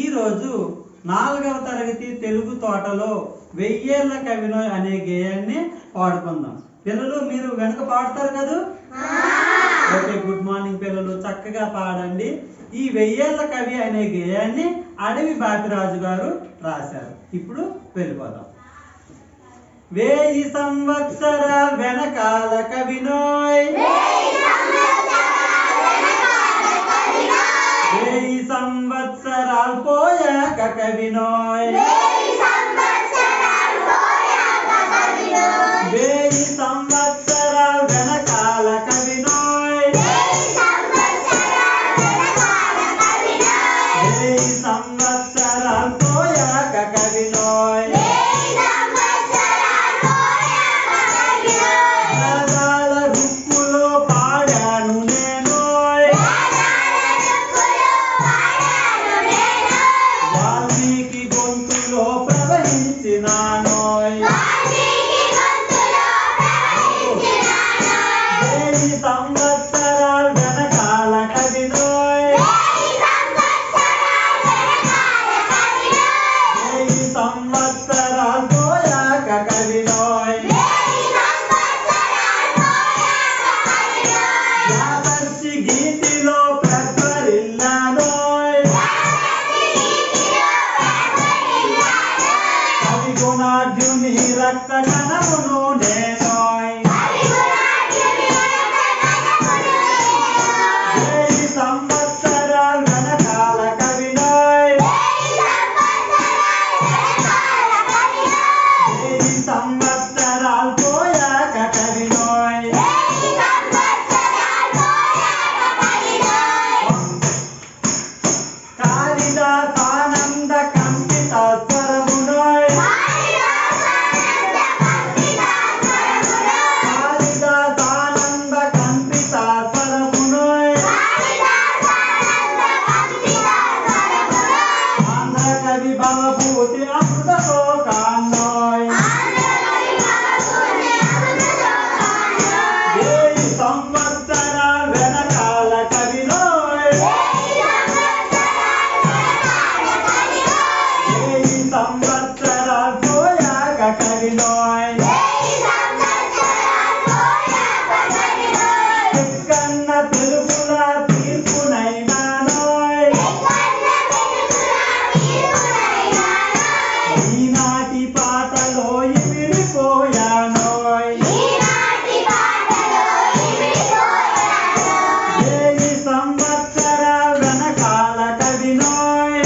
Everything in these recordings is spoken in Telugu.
ఈరోజు 4వ తరగతి తెలుగు తోటలో వెయ్యేళ్ల కవినోయ్ అనే గేయాన్ని పాడుకుందాం. పిల్లలు మీరు వెనుక పాడతారు కదా? ఓకే, గుడ్ మార్నింగ్ పిల్లలు, చక్కగా పాడండి. ఈ వెయ్యేళ్ల కవి అనే గేయాన్ని అడవి బాపిరాజు గారు రాశారు. ఇప్పుడు వెళ్ళిపోదాం. 1000 సంవత్సరాల వెనకాల కవినోయ్, 1000 సంవత్సరాలు పోయాక కవినోయ్, 1000 సంవత్సరాల వెనకాల కవినోయ్, 1000 సంవత్సరాలు పోయాక కవినోయ్, వేదాల రుక్కులో పాడాను నేనోయ్, వాల్మీకి గొంతులో ప్రవహించినానోయ్, 1000 సంవత్సరాల వెనకాల కవినోయ్, 1000 సంవత్సరాలు పోయాక కవినోయ్, యాదర్శి గీతిలో ప్రజ్వరిల్లానోయ్, కవి గుణాఢ్యుని రక్త కణమును నేనోయ్, 1000 సంవత్సరాల వెనకాల కవినోయ్, 1000 సంవత్సరాలు పోయాక కవినోయ్, కాళిదాసానంద కంపిత స్వరమునోయ్, కాళిదాసానంద కంపిత స్వరమునోయ్, ఆంధ్ర కవి భవభూతి అమృతతో కాన్నోయ్, 1000 సంవత్సరాల వెనకాల కవినోయ్, 1000 సంవత్సరాలు పోయాక కవినోయ్, చిక్కన్న తెలుగుల తీర్పునైనానోయ్, ఈనాటి పాటలో ఇమిడిపోయానోయ్, 1000 సంవత్సరాల వెనకాల కవినోయ్,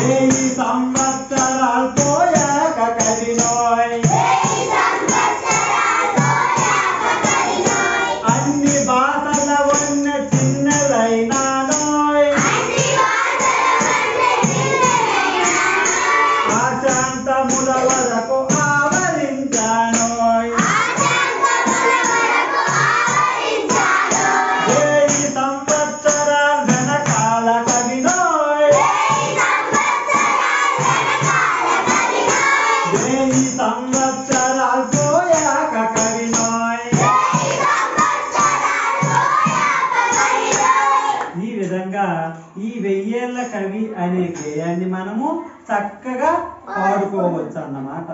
1000 సంవత్సరాలు పోయాక కవినోయ్, అన్ని భాషల వన్న చిన్నలైనానోయ్, ఆశాంతముల వరకు ఆవరించానోయ్, 1000 సంవత్సరాల వెనకాల కవినోయ్, 1000 సంవత్సరాలు పోయాక కవినోయ్. ఈ విధంగా ఈ వెయ్యేళ్ల కవి అనే గేయాన్ని మనము చక్కగా పాడుకోవచ్చు అన్నమాట.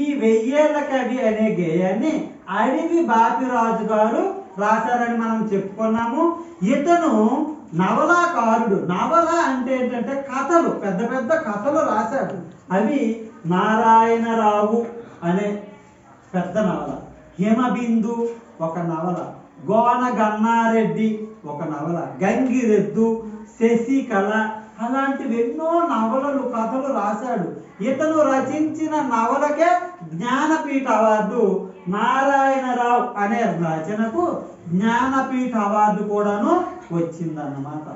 ఈ వెయ్యేళ్ల కవి అనే గేయాన్ని అడవి బాపిరాజు గారు రాశారని మనం చెప్పుకున్నాము. ఇతను నవలాకారుడు. నవల అంటే ఏంటంటే కథలు, పెద్ద పెద్ద కథలు రాశాడు. అవి నారాయణరావు అనే పెద్ద నవల, హిమబిందు ఒక నవల, గోన గన్నారెడ్డి ఒక నవల, గంగిరెద్దు, శశికళ, అలాంటివి ఎన్నో నవలలు కథలు రాశాడు. ఇతను రచించిన నవలకే జ్ఞానపీఠ అవార్డు, నారాయణరావు అనే రచనకు జ్ఞానపీఠ అవార్డు కూడాను వచ్చిందన్నమాట.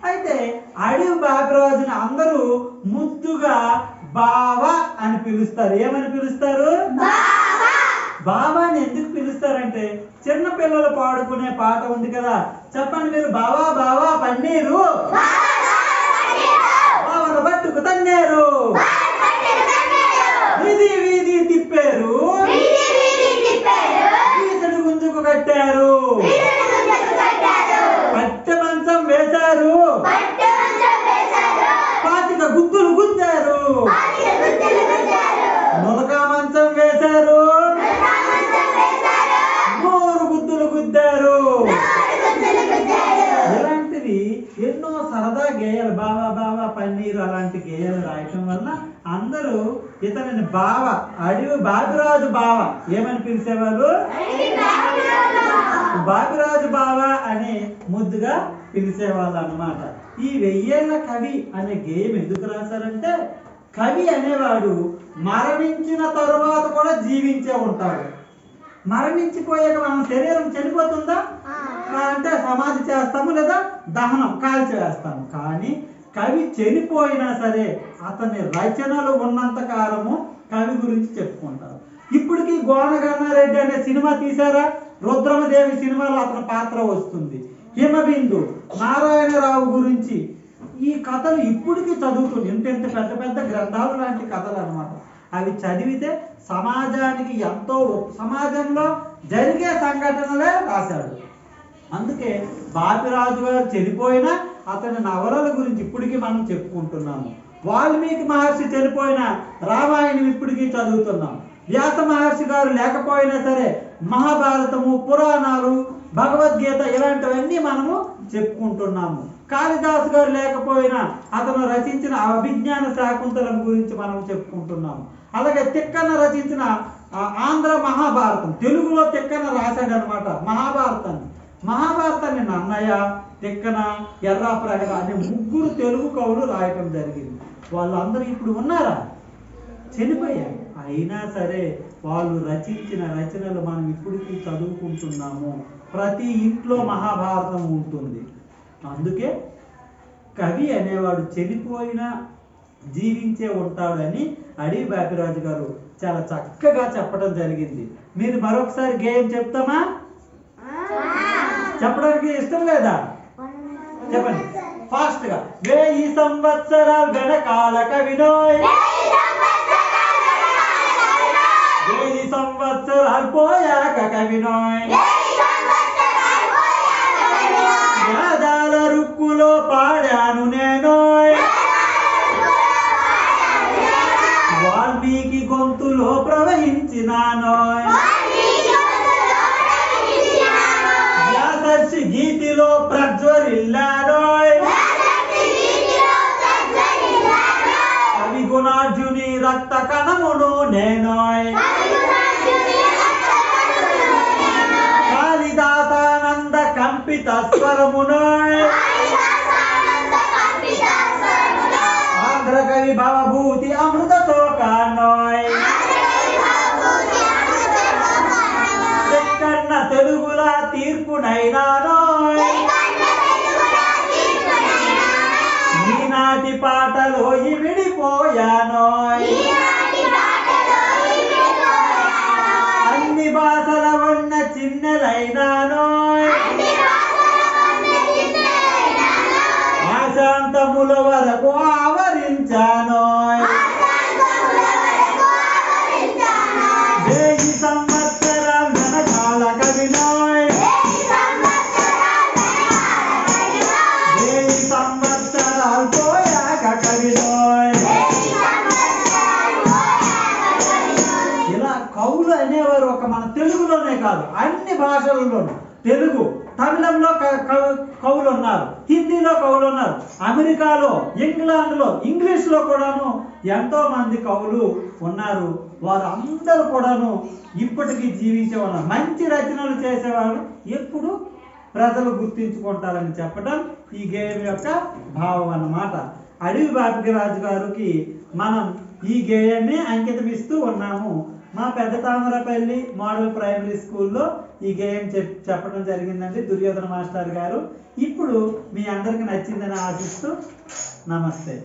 అయితే అడవి బాపిరాజుని అందరూ ముద్దుగా బావ అని పిలుస్తారు. ఏమని పిలుస్తారు? బాబాని ఎందుకు పిలుస్తారంటే చిన్న పిల్లలు పాడుకునే పాట ఉంది కదా, చెప్పండి మీరు. బావా బావా పన్నీరు, బావను పట్టుకు తన్నేరు, వీధి వీధి తిప్పారు, ఈతడు గుంజుకు కట్టారు, పట్టె మంచం వేశారు, పాతిక గుద్దులు గుద్దారు, నులక మంచం వేశారు, 100 గుద్దులు గుద్దారు. ఇలాంటివి ఎన్నో సరదా గేయాలు, బావా బావా పన్నీరు అలాంటి గేయాలు రాయటం వల్ల అందరూ ఇతనిని బాపిరాజు బావ ఏమని పిలిచేవారు? బాపిరాజు బావ అని ముద్దుగా పిలిచేవాళ్ళు అన్నమాట. ఈ 1000 ఏళ్ల కవి అనే గేయం ఎందుకు రాశారంటే, కవి అనేవాడు మరణించిన తరువాత కూడా జీవించే ఉంటాడు. మరణించిపోయాక మన శరీరం చనిపోతుందా అంటే సమాధి చేస్తాము లేదా దహనం కాల్చి వేస్తాము. కానీ కవి చనిపోయినా సరే అతని రచనలు ఉన్నంత కాలము కవి గురించి చెప్పుకుంటారు. ఇప్పటికీ గోనగన్నారెడ్డి అనే సినిమా తీశారా? రుద్రమదేవి సినిమాలో అతని పాత్ర వస్తుంది. హిమబిందు, నారాయణరావు గురించి ఈ కథలు ఇప్పటికీ చదువుతుంది. ఇంత పెద్ద పెద్ద గ్రంథాలు లాంటి కథలు అన్నమాట. అవి చదివితే సమాజానికి ఎంతో, సమాజంలో జరిగే సంఘటనలే రాశాడు. అందుకే బాపిరాజు గారు చనిపోయినా అతని నవలల గురించి ఇప్పటికీ మనం చెప్పుకుంటున్నాము. వాల్మీకి మహర్షి చనిపోయిన రామాయణం ఇప్పటికీ చదువుతున్నాం. వ్యాస మహర్షి గారు లేకపోయినా సరే మహాభారతము, పురాణాలు, భగవద్గీత ఇలాంటివన్నీ మనము చెప్పుకుంటున్నాము. కాళిదాసు గారు లేకపోయినా అతను రచించిన అభిజ్ఞాన శాకుంతలం గురించి మనం చెప్పుకుంటున్నాము. అలాగే తిక్కన రచించిన ఆంధ్ర మహాభారతం, తెలుగులో తిక్కన రాశాడు అనమాట మహాభారతాన్ని నన్నయ్య, తిక్కన, ఎర్రాప్రగడ అనే 3 తెలుగు కవులు రాయటం జరిగింది. వాళ్ళందరూ ఇప్పుడు ఉన్నారా? చనిపోయారు. అయినా సరే వాళ్ళు రచించిన రచనలు మనం ఇప్పటికీ చదువుకుంటున్నాము. ప్రతి ఇంట్లో మహాభారతం ఉంటుంది. అందుకే కవి అనేవాడు చనిపోయినా జీవించే ఉంటాడని అడవి బాపిరాజు గారు చాలా చక్కగా చెప్పడం జరిగింది. మీరు మరొకసారి గేయం చెప్తామా? చెప్పడానికి ఇష్టం లేదా? చెప్పండి ఫాస్ట్ గా. 1000 సంవత్సరాలు వెనకాల కవినోయ్, 1000 సంవత్సరాలు పోయాక కవినోయ్, వేదాల రుక్కులో పాడాను నేనోయ్, వాల్మీకి గొంతులో ప్రవహించినానోయ్, వ్యాసర్షి గీతిలో ప్రజ్వరిల్లానోయ్, కవి గుణార్జుని రక్త కణమును నేనోయ్, కాళిదాసానంద కంపిత స్వరమునోయ్, ఆంధ్ర కవి భవభూతి అమృత శోకానోయ్, తెక్కన్న తెలుగుల తీర్పునైనానోయ్, ఈనాటి పాటలో విడిపోయానోయ్, అన్ని భాషల ఉన్న చిన్నెలైనానోయ్, ఆశాంతముల వరకు ఆవరించానోయ్, 1000 సంవత్సరాలు వెనకాల కవినోయ్, 1000 సంవత్సరాలు పోయాక కవినోయ్. ఇలా కవులు అనేవారు ఒక మన తెలుగులోనే కాదు, అన్ని భాషలలోనూ. తెలుగు, తమిళంలో కవులు ఉన్నారు, హిందీలో కవులు ఉన్నారు, అమెరికాలో, ఇంగ్లాండ్లో, ఇంగ్లీష్లో కూడాను ఎంతో మంది కవులు ఉన్నారు. వారందరూ కూడాను ఇప్పటికీ జీవించే ఉన్నారు. మంచి రచనలు చేసేవాళ్ళు ఎప్పుడు ప్రజలు గుర్తించుకుంటారని చెప్పడం ఈ గేయం యొక్క భావం అన్నమాట. అడవి బాపిరాజు గారికి మనం ఈ గేయాన్ని అంకితం ఇస్తూ ఉన్నాము. మా పెద్ద తామరపల్లి మోడల్ ప్రైమరీ స్కూల్లో ఈ గేయం చెప్పడం జరిగిందండి దుర్యోధన మాస్టర్ గారు. ఇప్పుడు మీ అందరికి నచ్చిందని ఆశిస్తూ నమస్తే.